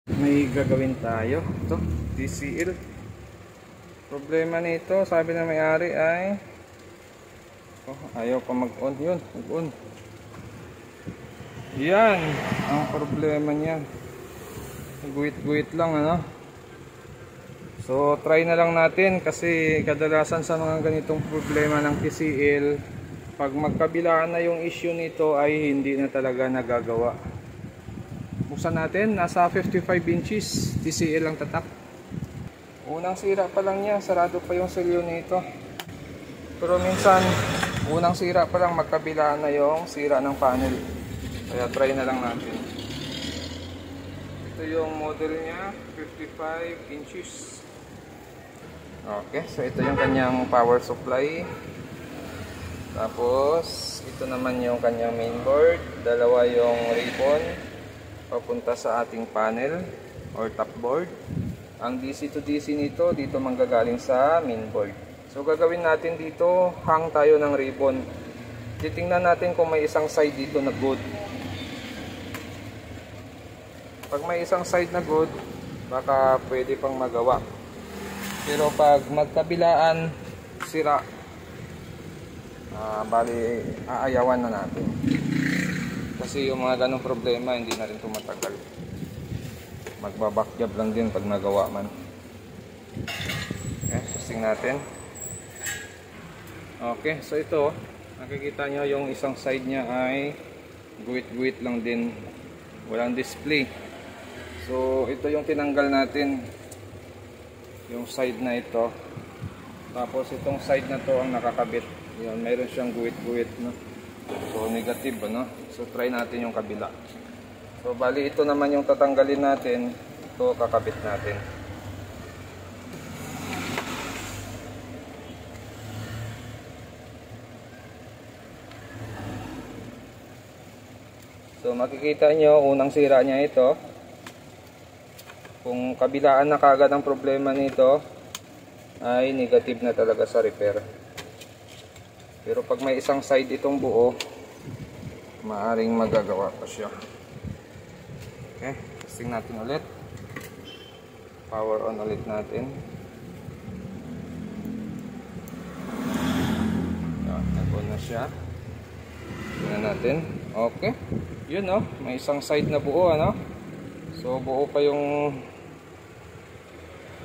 May gagawin tayo. Ito, TCL. Problema nito, sabi na may-ari ay ayaw pa mag-on. Yun, mag-on. Yan ang problema niya. Guwit-guwit lang, ano. So try na lang natin, kasi kadalasan sa mga ganitong problema ng TCL, pag magkabilaan na yung issue nito ay hindi na talaga nagagawa. Buksan natin, nasa 55 inches TCL ang tatak. Unang sira pa lang niya, sarado pa yung selyo nito. Pero minsan unang sira pa lang, magkabilaan na yung sira ng panel. Kaya try na lang natin. Ito yung model niya, 55 inches. Okay, so ito yung kanyang power supply. Tapos ito naman yung kanyang mainboard. Dalawa yung ribbon papunta sa ating panel or top board. Ang DC to DC nito, dito manggagaling sa mainboard. So gagawin natin dito, hang tayo ng ribbon. Titingnan natin kung may isang side dito na good. Pag may isang side na good, baka pwede pang magawa. Pero pag magkabilaan, sira, bali aayawan na natin. Kasi yung mga ganong problema hindi na rin tumatagal. Magbabackjob lang din pag nagawa man. Okay, susing natin. Okay, so ito, nakikita nyo yung isang side nya ay guwit-guwit lang din, walang display. So ito yung tinanggal natin, yung side na ito. Tapos itong side na to ang nakakabit. Yan, mayroon siyang guwit-guwit, no? So negative, ano? So try natin yung kabila. So bali ito naman yung tatanggalin natin. Ito kakabit natin. So makikita nyo, unang sira niya ito. Kung kabilaan na kagad ang problema nito, ay negative na talaga sa repair. Pero pag may isang side itong buo, maaring magagawa pa siya. Okay, testing natin ulit. Power on ulit natin. Yan, nag-on na siya. Tingnan natin. Okay. Yun, no, may isang side na buo, ano. So buo pa yung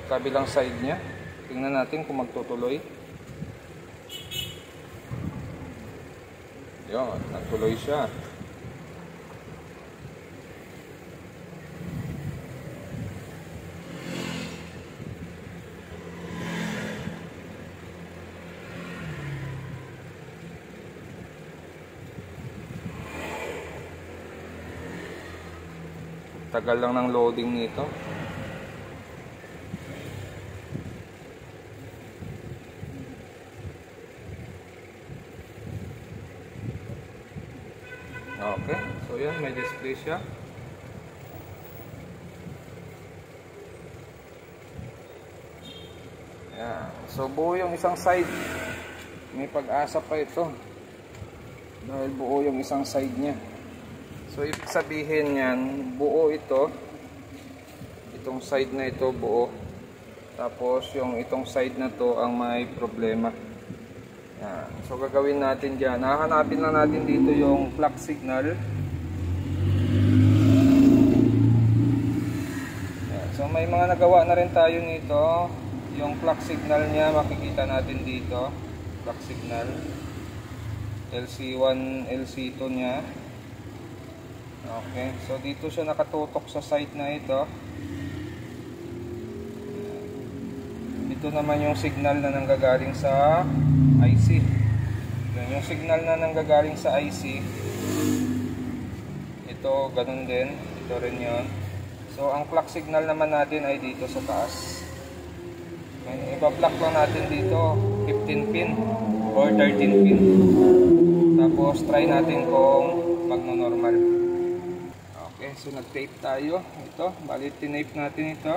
kabilang side niya. Tingnan natin kung magtutuloy. Yan, nagtuloy siya. Tagal lang ng loading nito. Okay, so yan, may display siya. Yan. So buo yung isang side. May pag-asa pa ito. Dahil buo yung isang side niya. So ibig sabihin yan, buo ito. Itong side na ito buo. Tapos yung itong side na to ang may problema. Yan. So gagawin natin dyan, hahanapin lang natin dito yung clock signal. Yan. So may mga nagawa na rin tayo nito. Yung clock signal niya makikita natin dito. Clock signal LC1, LC2 niya. Okay, so dito siya nakatutok sa side na ito. Ito naman yung signal na nanggagaling sa IC. Yung signal na nanggagaling sa IC, ito ganun din, ito rin yun. So ang clock signal naman natin ay dito sa taas. Iba-block lang natin dito 15 pin or 13 pin. Tapos try natin kung magno-normal. Okay, so nag-tape tayo. Ito, bali tinape natin ito.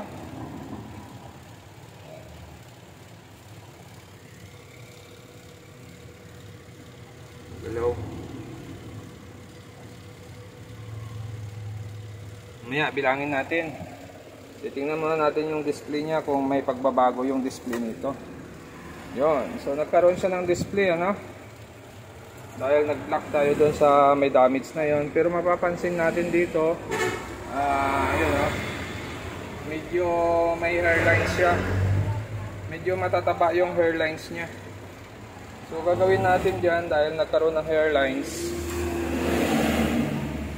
Hello. Mamaya bilangin natin Titingnan muna natin yung display niya kung may pagbabago yung display nito. Yun. So nagkaroon siya ng display, ano? Dahil nag-block tayo doon sa may damage na yon. Pero mapapansin natin dito, ayun, medyo may hairlines siya. Medyo matataba yung hairlines niya. So gagawin natin dyan dahil nagkaroon ng hairlines.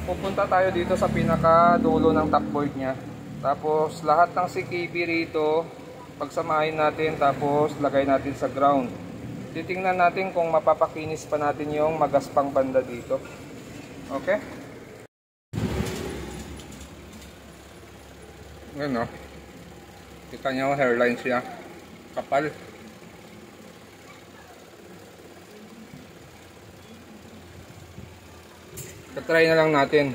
Pupunta tayo dito sa pinaka dulo ng top board niya. Tapos lahat ng CKB rito, pagsamahin natin tapos lagay natin sa ground. Titingnan natin kung mapapakinis pa natin yung magaspang banda dito. Okay? Ayan, kita nyo hairline siya. Kapal. Try na lang natin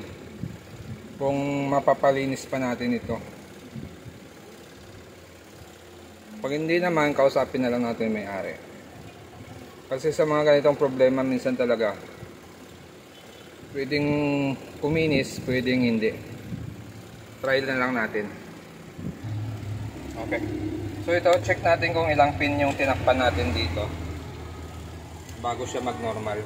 kung mapapalinis pa natin ito. Pag hindi naman, kausapin na lang natin may-ari. Kasi sa mga ganitong problema, minsan talaga pwedeng kuminis, pwedeng hindi. Try na lang natin. Okay. So ito, check natin kung ilang pin yung tinakpan natin dito bago siya mag-normal.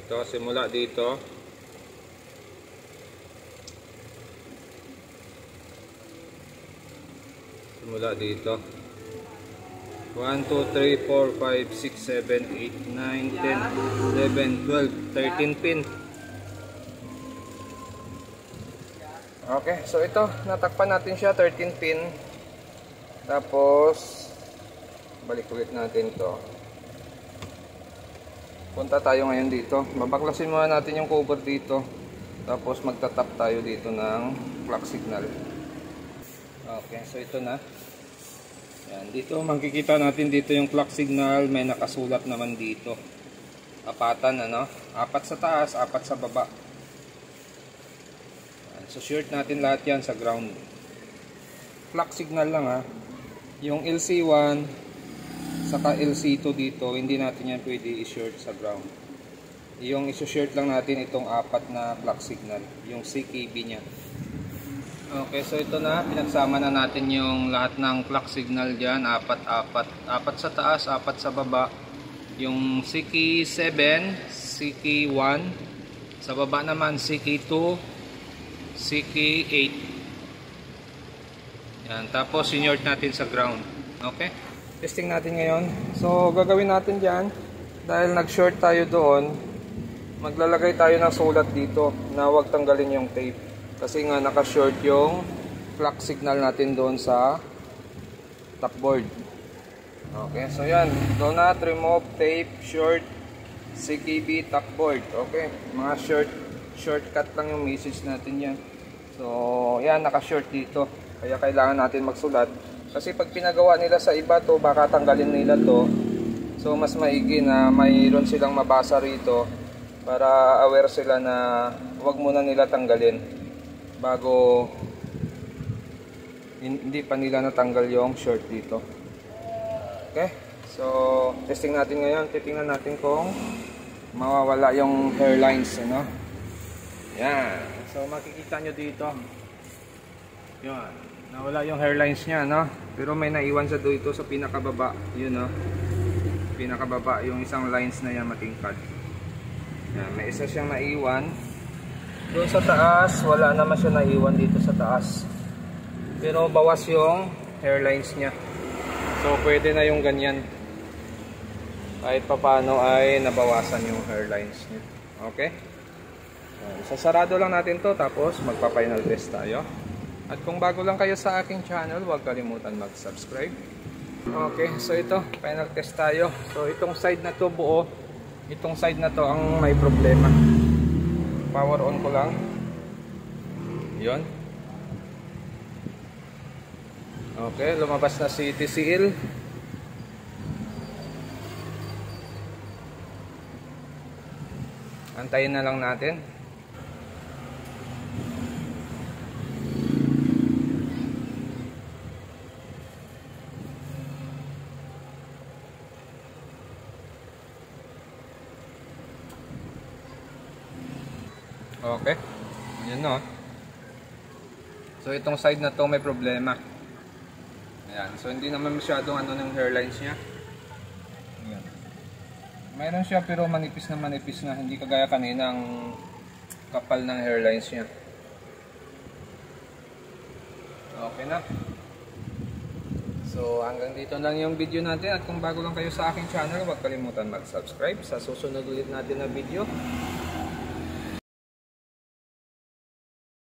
Ito, simula dito. Simula dito. 1, 2, 3, 4, 5, 6, 7, 8, 9, 10, 11, 12, 13 pin. Okay, so ito, natakpan natin siya, 13 pin. Tapos, balik ulit natin to. Punta tayo ngayon dito. Babaklasin muna natin yung cover dito. Tapos magtatap tayo dito ng clock signal. Okay, so ito na. Yan, dito makikita natin dito yung clock signal. May nakasulat naman dito. Apatan, ano? 4 sa taas, 4 sa baba. Yan, so short natin lahat yan sa ground. Clock signal lang, ha. Yung LC1 saka LC2 dito, hindi natin yan pwede i-short sa ground. Yung i-short lang natin itong 4 na clock signal, yung CKB nya. Okay, so ito na, pinagsama na natin yung lahat ng clock signal dyan, 4 sa taas, 4 sa baba. Yung CK7, CK1, sa baba naman CK2, CK8. Yan, tapos sinort natin sa ground. Okay? Testing natin ngayon. So gagawin natin dyan, dahil nag-short tayo doon, maglalagay tayo ng sulat dito na huwag tanggalin yung tape. Kasi nga naka-short yung clock signal natin doon sa top board. Okay, so yan. Do not remove tape, short, CKB, top board. Okay, mga shortcut lang yung message natin yan. So yan, naka-short dito. Kaya kailangan natin magsulat. Kasi pag pinagawa nila sa iba to, baka tanggalin nila to. So mas maigi na mayroon silang mabasa rito para aware sila na huwag muna nila tanggalin bago hindi pa nila natanggal yung short dito. Okay? So testing natin ngayon. Titingnan natin kung mawawala yung hairlines, ano? Yan. So makikita nyo dito. Yan. Nawala yung hairlines niya, no? Pero may naiwan sa dito sa pinakababa. Yun, no? Pinakababa, yung isang lines na yan matingkad. Yan, may isa siyang naiwan. Doon sa taas, wala naman siya naiwan dito sa taas. Pero bawas yung hairlines niya. So, pwede na yung ganyan. Kahit papano ay nabawasan yung hairlines niya. Okay? So, sasarado lang natin to, tapos magpa-final test tayo. At kung bago lang kayo sa aking channel, huwag kalimutan mag-subscribe. Okay, so ito, final test tayo. So itong side na to buo, itong side na to ang may problema. Power on ko lang. Yun. Okay, lumabas na si TCL. Antayin na lang natin. Okay. Ayan no. So itong side na to may problema. Ayan. So hindi naman masyadong ano ng hairlines niya. Ayan. Mayroon siya pero manipis na. Hindi kagaya kanina ang kapal ng hairlines niya. Okay na. So hanggang dito lang yung video natin. At kung bago lang kayo sa aking channel, huwag kalimutan mag-subscribe sa susunod ulit natin na video.